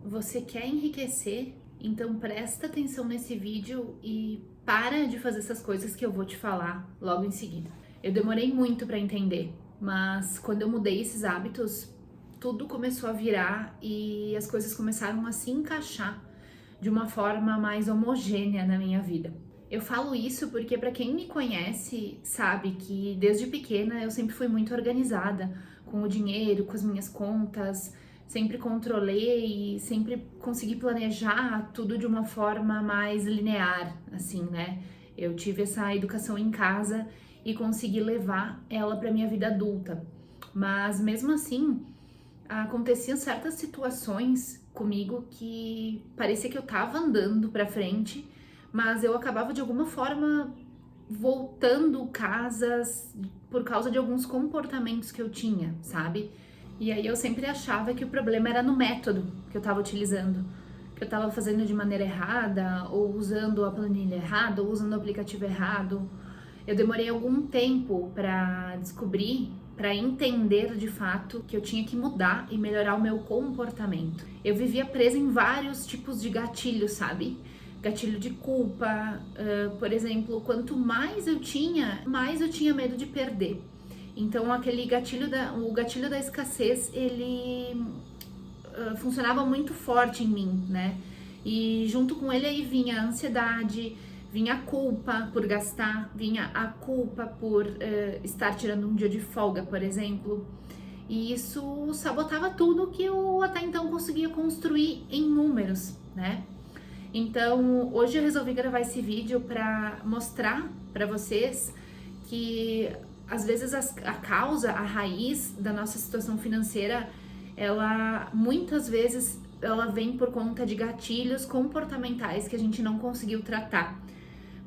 Você quer enriquecer? Então presta atenção nesse vídeo e para de fazer essas coisas que eu vou te falar logo em seguida. Eu demorei muito para entender, mas quando eu mudei esses hábitos, tudo começou a virar e as coisas começaram a se encaixar de uma forma mais homogênea na minha vida. Eu falo isso porque para quem me conhece sabe que desde pequena eu sempre fui muito organizada com o dinheiro, com as minhas contas, sempre controlei e sempre consegui planejar tudo de uma forma mais linear, assim, né? Eu tive essa educação em casa e consegui levar ela para minha vida adulta. Mas mesmo assim, aconteciam certas situações comigo que parecia que eu tava andando para frente, mas eu acabava de alguma forma voltando casas por causa de alguns comportamentos que eu tinha, sabe? E aí eu sempre achava que o problema era no método que eu tava utilizando, que eu tava fazendo de maneira errada, ou usando a planilha errada, ou usando o aplicativo errado. Eu demorei algum tempo para descobrir, para entender de fato que eu tinha que mudar e melhorar o meu comportamento. Eu vivia presa em vários tipos de gatilhos, sabe? Gatilho de culpa, por exemplo, quanto mais eu tinha, mais eu tinha medo de perder. Então aquele o gatilho da escassez, ele funcionava muito forte em mim, né? E junto com ele aí vinha a ansiedade, vinha a culpa por gastar, vinha a culpa por estar tirando um dia de folga, por exemplo. E isso sabotava tudo que eu até então conseguia construir em números, né? Então, hoje eu resolvi gravar esse vídeo para mostrar para vocês que às vezes a causa, a raiz da nossa situação financeira, ela muitas vezes ela vem por conta de gatilhos comportamentais que a gente não conseguiu tratar.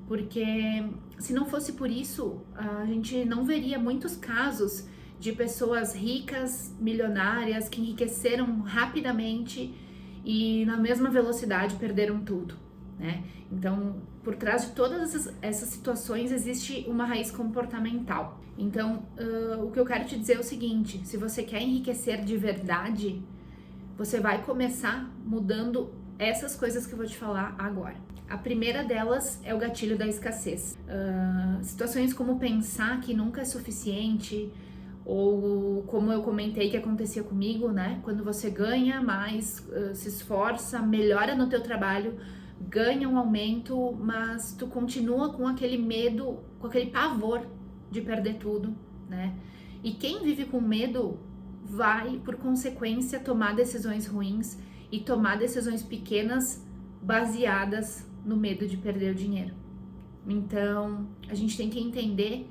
Porque se não fosse por isso, a gente não veria muitos casos de pessoas ricas, milionárias, que enriqueceram rapidamente e na mesma velocidade perderam tudo, né? Então, por trás de todas essas situações existe uma raiz comportamental. Então, o que eu quero te dizer é o seguinte: se você quer enriquecer de verdade, você vai começar mudando essas coisas que eu vou te falar agora. A primeira delas é o gatilho da escassez. Situações como pensar que nunca é suficiente, ou como eu comentei que acontecia comigo, né? Quando você ganha mais, se esforça, melhora no teu trabalho, ganha um aumento, mas tu continua com aquele medo, com aquele pavor de perder tudo, né? E quem vive com medo vai, por consequência, tomar decisões ruins e tomar decisões pequenas baseadas no medo de perder o dinheiro. Então, a gente tem que entender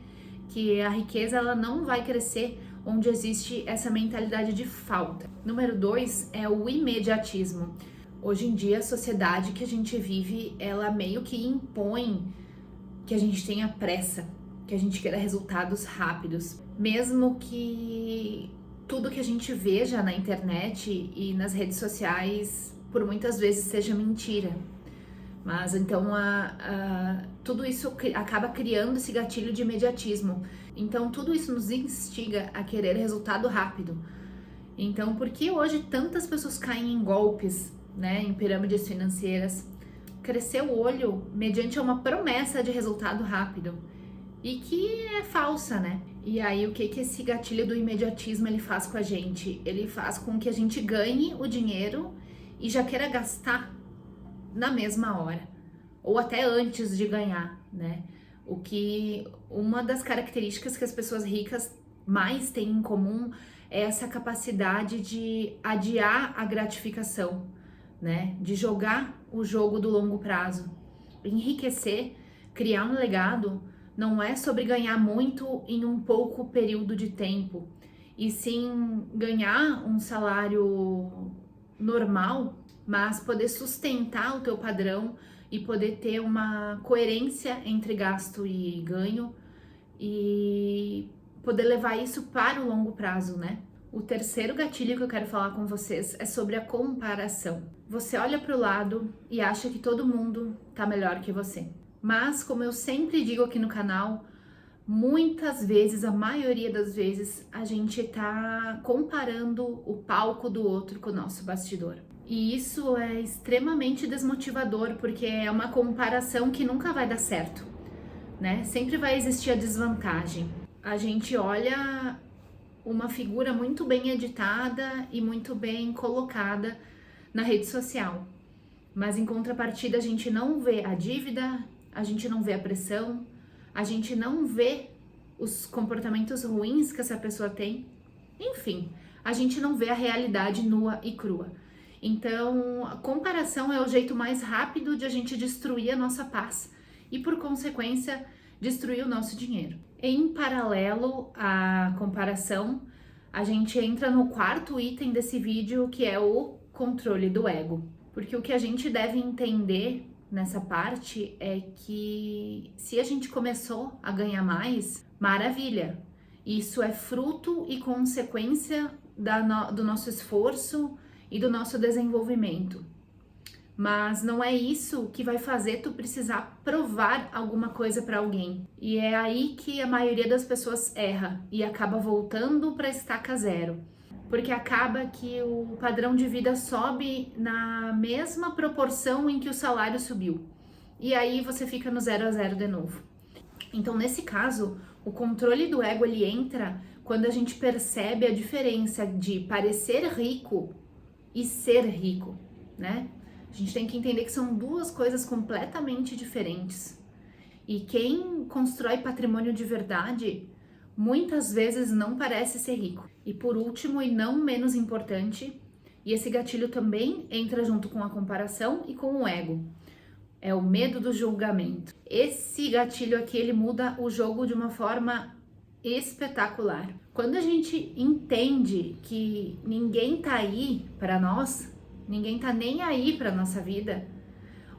que a riqueza ela não vai crescer onde existe essa mentalidade de falta. Número 2 é o imediatismo. Hoje em dia, a sociedade que a gente vive, ela meio que impõe que a gente tenha pressa, que a gente queira resultados rápidos. Mesmo que tudo que a gente veja na internet e nas redes sociais, por muitas vezes seja mentira. Mas então tudo isso acaba criando esse gatilho de imediatismo. Então tudo isso nos instiga a querer resultado rápido. Então por que hoje tantas pessoas caem em golpes, né, em pirâmides financeiras? Crescer o olho mediante uma promessa de resultado rápido e que é falsa, né? E aí o que esse gatilho do imediatismo ele faz com a gente? Ele faz com que a gente ganhe o dinheiro e já queira gastar na mesma hora, ou até antes de ganhar, né? O que uma das características que as pessoas ricas mais têm em comum é essa capacidade de adiar a gratificação, né? De jogar o jogo do longo prazo. Enriquecer, criar um legado, não é sobre ganhar muito em um pouco período de tempo, e sim ganhar um salário normal, mas poder sustentar o teu padrão e poder ter uma coerência entre gasto e ganho e poder levar isso para o longo prazo, né? O terceiro gatilho que eu quero falar com vocês é sobre a comparação. Você olha para o lado e acha que todo mundo tá melhor que você. Mas, como eu sempre digo aqui no canal, muitas vezes, a maioria das vezes, a gente tá comparando o palco do outro com o nosso bastidor. E isso é extremamente desmotivador, porque é uma comparação que nunca vai dar certo, né? Sempre vai existir a desvantagem. A gente olha uma figura muito bem editada e muito bem colocada na rede social, mas em contrapartida a gente não vê a dívida, a gente não vê a pressão, a gente não vê os comportamentos ruins que essa pessoa tem, enfim, a gente não vê a realidade nua e crua. Então, a comparação é o jeito mais rápido de a gente destruir a nossa paz e, por consequência, destruir o nosso dinheiro. Em paralelo à comparação, a gente entra no quarto item desse vídeo, que é o controle do ego. Porque o que a gente deve entender nessa parte é que se a gente começou a ganhar mais, maravilha! Isso é fruto e consequência do nosso esforço e do nosso desenvolvimento. Mas não é isso que vai fazer tu precisar provar alguma coisa para alguém. E é aí que a maioria das pessoas erra e acaba voltando para estaca zero. Porque acaba que o padrão de vida sobe na mesma proporção em que o salário subiu. E aí você fica no 0 a 0 de novo. Então, nesse caso, o controle do ego ele entra quando a gente percebe a diferença de parecer rico e ser rico, né? A gente tem que entender que são duas coisas completamente diferentes. E quem constrói patrimônio de verdade, muitas vezes não parece ser rico. E por último, e não menos importante, e esse gatilho também entra junto com a comparação e com o ego, é o medo do julgamento. Esse gatilho aqui, ele muda o jogo de uma forma espetacular. Quando a gente entende que ninguém tá aí para nós, ninguém tá nem aí para nossa vida,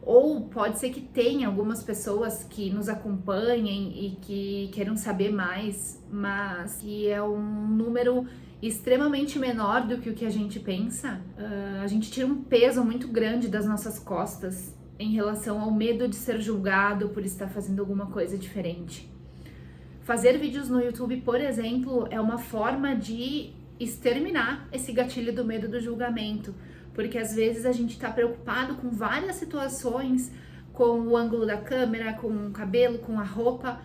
ou pode ser que tenha algumas pessoas que nos acompanhem e que queiram saber mais, mas que é um número extremamente menor do que o que a gente pensa, a gente tira um peso muito grande das nossas costas em relação ao medo de ser julgado por estar fazendo alguma coisa diferente. Fazer vídeos no YouTube, por exemplo, é uma forma de exterminar esse gatilho do medo do julgamento, porque às vezes a gente está preocupado com várias situações, com o ângulo da câmera, com o cabelo, com a roupa,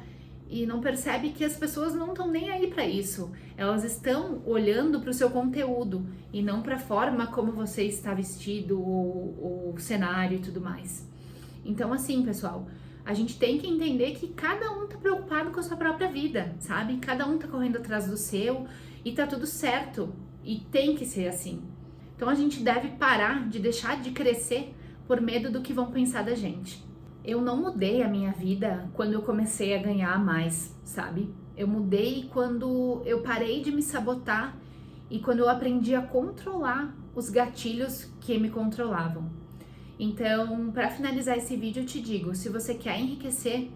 e não percebe que as pessoas não estão nem aí para isso. Elas estão olhando para o seu conteúdo e não para a forma como você está vestido, o cenário e tudo mais. Então, assim, pessoal, a gente tem que entender que cada um tá preocupado com a sua própria vida, sabe? Cada um tá correndo atrás do seu e tá tudo certo. E tem que ser assim. Então a gente deve parar de deixar de crescer por medo do que vão pensar da gente. Eu não mudei a minha vida quando eu comecei a ganhar mais, sabe? Eu mudei quando eu parei de me sabotar e quando eu aprendi a controlar os gatilhos que me controlavam. Então, para finalizar esse vídeo, eu te digo, se você quer enriquecer,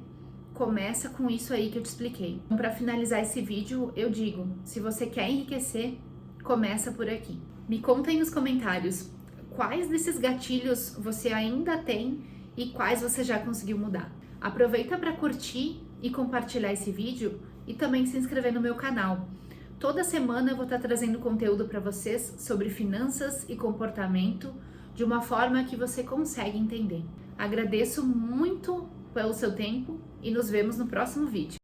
começa com isso aí que eu te expliquei. Para finalizar esse vídeo, eu digo, se você quer enriquecer, começa por aqui. Me conta aí nos comentários quais desses gatilhos você ainda tem e quais você já conseguiu mudar. Aproveita para curtir e compartilhar esse vídeo e também se inscrever no meu canal. Toda semana eu vou estar trazendo conteúdo para vocês sobre finanças e comportamento de uma forma que você consegue entender. Agradeço muito pelo seu tempo e nos vemos no próximo vídeo.